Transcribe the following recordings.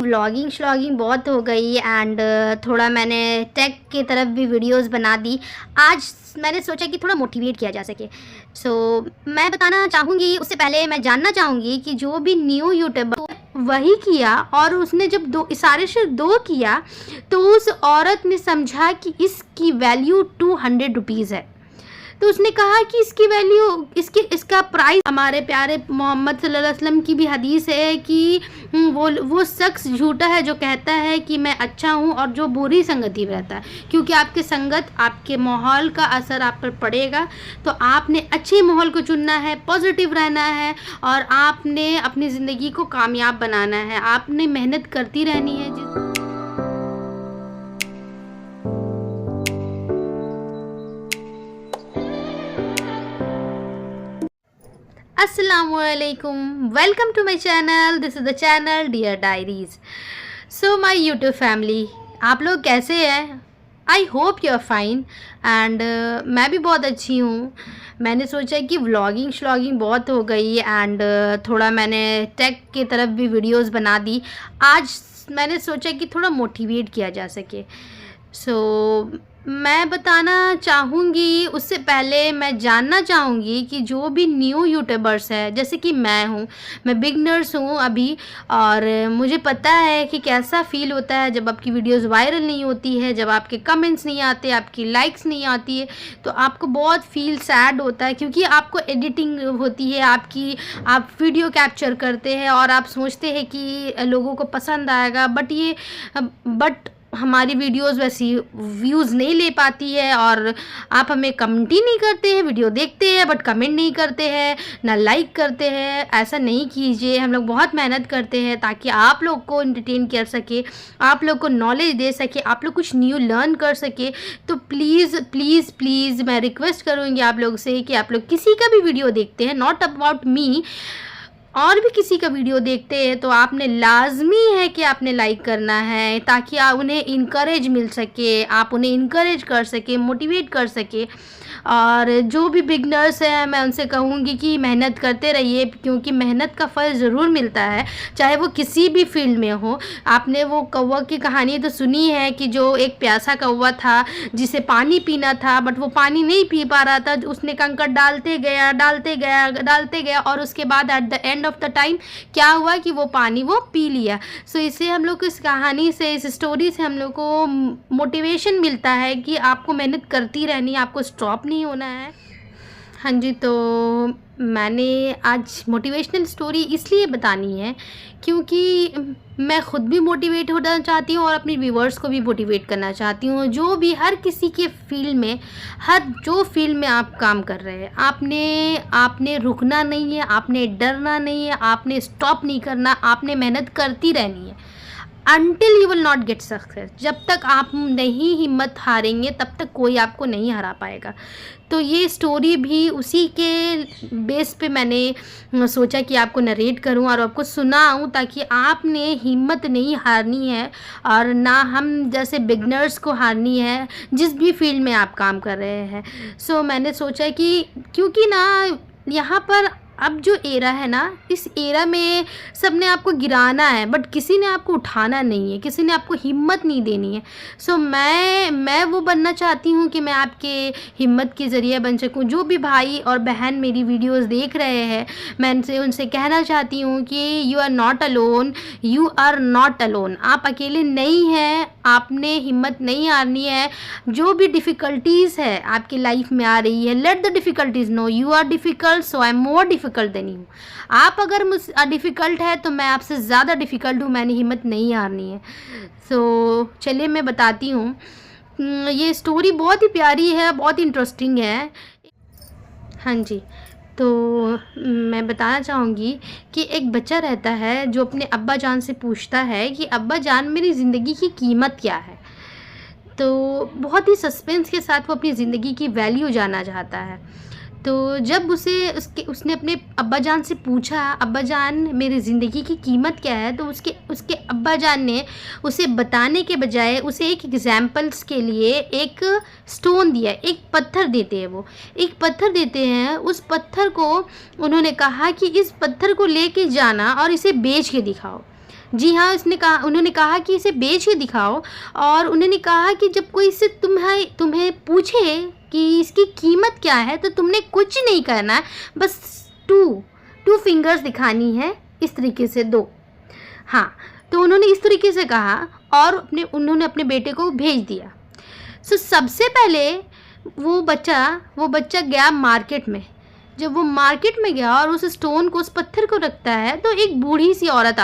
Vlogging श्लॉगिंग बहुत हो गई एंड थोड़ा मैंने टेक की तरफ भी वीडियोस बना दी। आज मैंने सोचा कि थोड़ा मोटिवेट किया जा सके। मैं बताना चाहूँगी, उससे पहले मैं जानना चाहूँगी कि जो भी न्यू यूट्यूबर वही किया और उसने जब दो इशारे से दो किया तो उस औरत ने समझा कि इसकी वैल्यू 200 रुपीज़ है। तो उसने कहा कि इसकी वैल्यू इसका प्राइस, हमारे प्यारे मोहम्मद सल्लल्लाहु अलैहि वसल्लम की भी हदीस है कि वो शख्स झूठा है जो कहता है कि मैं अच्छा हूँ और जो बुरी संगति में रहता है, क्योंकि आपकी संगत, आपके माहौल का असर आप पर पड़ेगा। तो आपने अच्छे माहौल को चुनना है, पॉजिटिव रहना है और आपने अपनी ज़िंदगी को कामयाब बनाना है। आपने मेहनत करती रहनी है। Assalamualaikum, welcome to my channel. This is the channel Dear Diaries. So my YouTube family, आप लोग कैसे हैं? I hope you are fine and मैं भी बहुत अच्छी हूँ। मैंने सोचा कि व्लॉगिंग श्लॉगिंग बहुत हो गई एंड थोड़ा मैंने टेक की तरफ भी वीडियोस बना दी। आज मैंने सोचा कि थोड़ा मोटिवेट किया जा सके। मैं बताना चाहूँगी, उससे पहले मैं जानना चाहूँगी कि जो भी न्यू यूट्यूबर्स है, जैसे कि मैं बिगनर्स हूँ अभी, और मुझे पता है कि कैसा फ़ील होता है जब आपकी वीडियोस वायरल नहीं होती है, जब आपके कमेंट्स नहीं आते, आपकी लाइक्स नहीं आती है, तो आपको बहुत फील सैड होता है, क्योंकि आपको एडिटिंग होती है आपकी, आप वीडियो कैप्चर करते हैं और आप सोचते हैं कि लोगों को पसंद आएगा, बट हमारी वीडियोस वैसी व्यूज़ नहीं ले पाती है और आप हमें कमेंट ही नहीं करते हैं। वीडियो देखते हैं बट कमेंट नहीं करते हैं, ना लाइक करते हैं। ऐसा नहीं कीजिए। हम लोग बहुत मेहनत करते हैं ताकि आप लोग को एंटरटेन कर सके, आप लोग को नॉलेज दे सके, आप लोग कुछ न्यू लर्न कर सके। तो प्लीज़ प्लीज़ प्लीज़ मैं रिक्वेस्ट करूँगी आप लोग से कि आप लोग किसी का भी वीडियो देखते हैं, नॉट अबाउट मी, और भी किसी का वीडियो देखते हैं, तो आपने लाजमी है कि आपने लाइक करना है ताकि आप उन्हें इनकरेज मिल सके, आप उन्हें इनकरेज कर सके, मोटिवेट कर सके। और जो भी बिगनर्स हैं मैं उनसे कहूँगी कि मेहनत करते रहिए, क्योंकि मेहनत का फल ज़रूर मिलता है, चाहे वो किसी भी फील्ड में हो। आपने वो कौवा की कहानी तो सुनी है कि जो एक प्यासा कौवा था जिसे पानी पीना था बट वो पानी नहीं पी पा रहा था। उसने कंकड़ डालते गया और उसके बाद at the end of the time क्या हुआ कि वो पानी वो पी लिया। सो इससे हम लोग को, इस कहानी से, इस स्टोरी से हम लोग को मोटिवेशन मिलता है कि आपको मेहनत करती रहनी है, आपको स्टॉप नहीं होना है। हाँ जी, तो मैंने आज मोटिवेशनल स्टोरी इसलिए बतानी है क्योंकि मैं ख़ुद भी मोटिवेट होना चाहती हूँ और अपने व्यूवर्स को भी मोटिवेट करना चाहती हूँ। जो भी, हर किसी के फील्ड में, जो फील्ड में आप काम कर रहे हैं, आपने रुकना नहीं है, आपने डरना नहीं है, आपने स्टॉप नहीं करना, आपने मेहनत करती रहनी है until you will not get success। जब तक आप नहीं हिम्मत हारेंगे तब तक कोई आपको नहीं हरा पाएगा। तो ये स्टोरी भी उसी के बेस पे मैंने सोचा कि आपको नरेट करूं और आपको सुनाऊं, ताकि आपने हिम्मत नहीं हारनी है और ना हम जैसे बिगनर्स को हारनी है जिस भी फील्ड में आप काम कर रहे हैं। मैंने सोचा कि क्योंकि ना यहाँ पर अब जो एरा है ना, इस एरा में सब ने आपको गिराना है बट किसी ने आपको उठाना नहीं है, किसी ने आपको हिम्मत नहीं देनी है। मैं वो बनना चाहती हूँ कि मैं आपके हिम्मत के ज़रिए बन सकूँ। जो भी भाई और बहन मेरी वीडियोस देख रहे हैं, मैं उनसे कहना चाहती हूँ कि you are not alone, you are not alone. आप अकेले नहीं हैं, आपने हिम्मत नहीं हारनी है। जो भी डिफ़िकल्टीज़ है आपकी लाइफ में आ रही है, let the difficulties know you are difficult, so I am more difficult than you. आप अगर मुझ डिफ़िकल्ट है तो मैं आपसे ज़्यादा डिफ़िकल्ट हूँ, मैंने हिम्मत नहीं हारनी है। चलिए मैं बताती हूँ। ये स्टोरी बहुत ही प्यारी है, बहुत ही इंटरेस्टिंग है। हाँ जी, तो मैं बताना चाहूँगी कि एक बच्चा रहता है जो अपने अब्बा जान से पूछता है कि अब्बा जान, मेरी ज़िंदगी की कीमत क्या है। तो बहुत ही सस्पेंस के साथ वो अपनी ज़िंदगी की वैल्यू जानना चाहता है। तो जब उसने अपने अब्बा जान से पूछा, अब्बा जान मेरी ज़िंदगी की कीमत क्या है, तो उसके अब्बा जान ने उसे बताने के बजाय उसे एक एग्जाम्पल्स के लिए एक स्टोन दिया, एक पत्थर देते हैं। वो एक पत्थर देते हैं, उस पत्थर को उन्होंने कहा कि इस पत्थर को लेके जाना और इसे बेच के दिखाओ। उन्होंने कहा कि इसे बेच के दिखाओ, और उन्होंने कहा कि जब कोई इससे तुम्हें पूछे कि इसकी कीमत क्या है तो तुमने कुछ नहीं करना है, बस टू फिंगर्स दिखानी है, इस तरीके से 2। हाँ, तो उन्होंने इस तरीके से कहा और उन्होंने अपने बेटे को भेज दिया। सबसे पहले वो बच्चा गया मार्केट में। जब वो मार्केट में गया और उस स्टोन को, उस पत्थर को रखता है, तो एक बूढ़ी सी औरत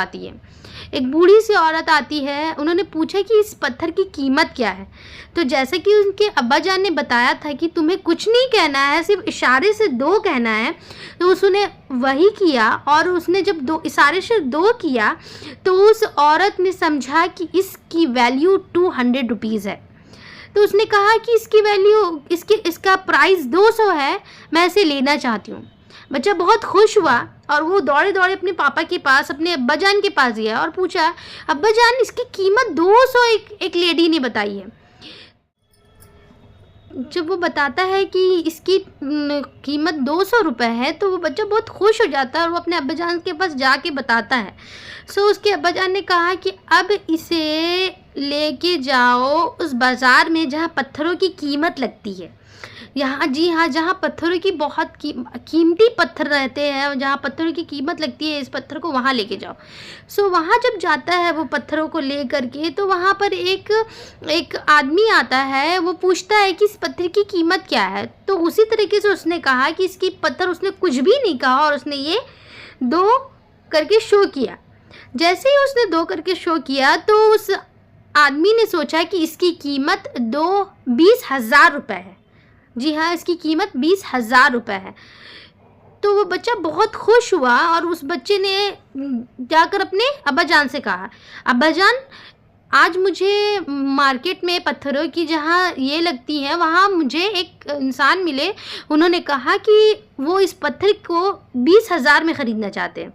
आती है। उन्होंने पूछा कि इस पत्थर की कीमत क्या है। तो जैसे कि उनके अब्बाजान ने बताया था कि तुम्हें कुछ नहीं कहना है, सिर्फ इशारे से 2 कहना है, तो उसने वही किया। और उसने जब इशारे से 2 किया तो उस औरत ने समझा कि इसकी वैल्यू 200 रुपीज़ है। तो उसने कहा कि इसकी वैल्यू, इसका प्राइस 200 है, मैं इसे लेना चाहती हूँ। बच्चा बहुत खुश हुआ और वो दौड़े अपने पापा के पास, अपने अब्बाजान के पास गया और पूछा, अब्बाजान इसकी कीमत 200 एक लेडी ने बताई है। जब वो बताता है कि इसकी कीमत 200 रुपये है तो वो बच्चा बहुत खुश हो जाता है और वो अपने अब्बाजान के पास जाके बताता है। उसके अब्बाजान ने कहा कि अब इसे लेके जाओ उस बाज़ार में जहाँ पत्थरों की कीमत लगती है। जी हाँ, जहाँ पत्थरों की बहुत कीमती पत्थर रहते हैं, जहाँ पत्थरों की कीमत लगती है, इस पत्थर को वहाँ लेके जाओ। वहाँ जब जाता है वो पत्थरों को ले करके, तो वहाँ पर एक आदमी आता है। वो पूछता है कि इस पत्थर की कीमत क्या है। तो उसी तरीके से उसने कहा कि इसकी पत्थर, उसने कुछ भी नहीं कहा और उसने ये 2 करके शो किया। जैसे ही उसने 2 करके शो किया तो उस आदमी ने सोचा कि इसकी कीमत 20,000 रुपये है। जी हाँ, इसकी कीमत 20,000 रुपये है। तो वो बच्चा बहुत खुश हुआ और उस बच्चे ने जाकर अपने अब्बाजान से कहा, अब्बाजान आज मुझे मार्केट में पत्थरों की जहाँ ये लगती हैं वहाँ मुझे एक इंसान मिले, उन्होंने कहा कि वो इस पत्थर को 20,000 में ख़रीदना चाहते हैं।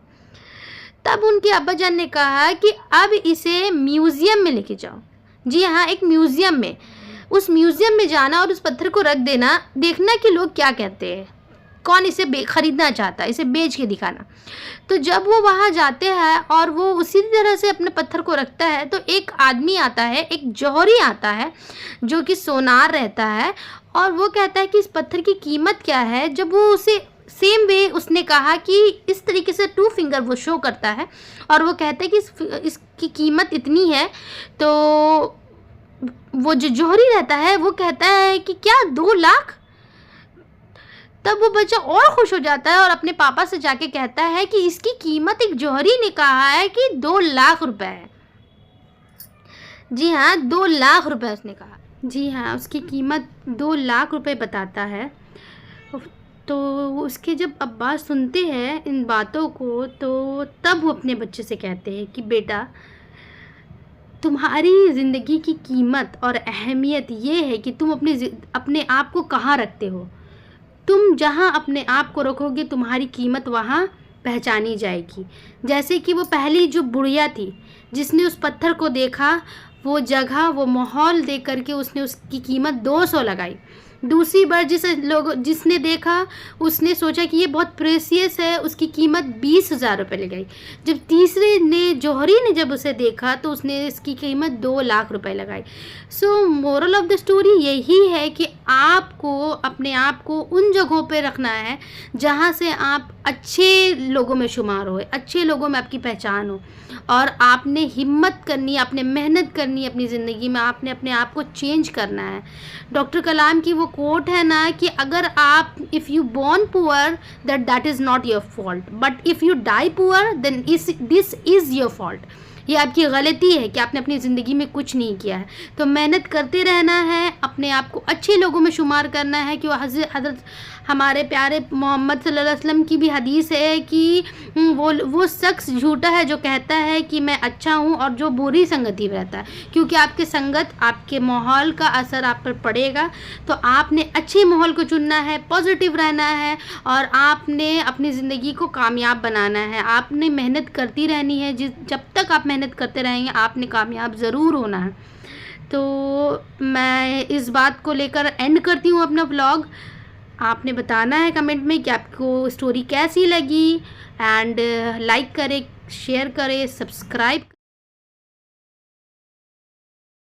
तब उनके अब्बाजान ने कहा कि अब इसे म्यूज़ियम में लेके जाओ। जी हाँ, एक म्यूज़ियम में, उस म्यूज़ियम में जाना और उस पत्थर को रख देना, देखना कि लोग क्या कहते हैं, कौन इसे ख़रीदना चाहता है, इसे बेच के दिखाना। तो जब वो वहाँ जाते हैं और वो उसी तरह से अपने पत्थर को रखता है तो एक आदमी आता है, एक जौहरी आता है जो कि सोनार रहता है, और वो कहता है कि इस पत्थर की कीमत क्या है। जब वो उसे सेम वे उसने कहा कि इस तरीके से 2 फिंगर वो शो करता है और वो कहता है कि इसकी कीमत इतनी है। तो वो जो जौहरी रहता है वो कहता है कि क्या 2 लाख? तब वो बच्चा और खुश हो जाता है और अपने पापा से जाके कहता है कि इसकी कीमत एक जौहरी ने कहा है कि 2 लाख रुपए है। जी हाँ, 2 लाख रुपए उसने कहा। जी हाँ, उसकी कीमत 2 लाख रुपए बताता है। तो उसके जब अब्बा सुनते हैं इन बातों को तो तब वो अपने बच्चे से कहते हैं कि बेटा, तुम्हारी ज़िंदगी की कीमत और अहमियत ये है कि तुम अपने आप को कहाँ रखते हो। तुम जहाँ अपने आप को रखोगे तुम्हारी कीमत वहाँ पहचानी जाएगी। जैसे कि वो पहली जो बुढ़िया थी जिसने उस पत्थर को देखा, वो जगह, वो माहौल देख करके उसने उसकी कीमत 200 लगाई। दूसरी बार जिसने देखा उसने सोचा कि ये बहुत प्रेशियस है, उसकी कीमत 20,000 रुपये लगाई। जब तीसरे ने, जौहरी ने जब उसे देखा तो उसने इसकी कीमत 2 लाख रुपए लगाई। मोरल ऑफ द स्टोरी यही है कि आपको अपने आप को उन जगहों पे रखना है जहाँ से आप अच्छे लोगों में शुमार हो, अच्छे लोगों में आपकी पहचान हो, और आपने हिम्मत करनी, आपने मेहनत करनी अपनी ज़िंदगी में, आपने अपने आप को चेंज करना है। डॉक्टर कलाम की वो कोट है ना कि अगर आप, if you born poor that is not your fault, but if you die poor then this is your fault. ये आपकी गलती है कि आपने अपनी ज़िंदगी में कुछ नहीं किया है। तो मेहनत करते रहना है, अपने आप को अच्छे लोगों में शुमार करना है। कि हज़रत हमारे प्यारे मोहम्मद सल्लल्लाहु अलैहि वसल्लम की भी हदीस है कि वो शख्स झूठा है जो कहता है कि मैं अच्छा हूँ और जो बुरी संगति में रहता है, क्योंकि आपके संगत, आपके माहौल का असर आप पर पड़ेगा। तो आपने अच्छे माहौल को चुनना है, पॉजिटिव रहना है, और आपने अपनी ज़िंदगी को कामयाब बनाना है। आपने मेहनत करती रहनी है, जब तक आप मेहनत करते रहेंगे आपने कामयाब ज़रूर होना है। तो मैं इस बात को लेकर एंड करती हूँ अपना व्लॉग। आपने बताना है कमेंट में कि आपको स्टोरी कैसी लगी, एंड लाइक करें, शेयर करें, सब्सक्राइब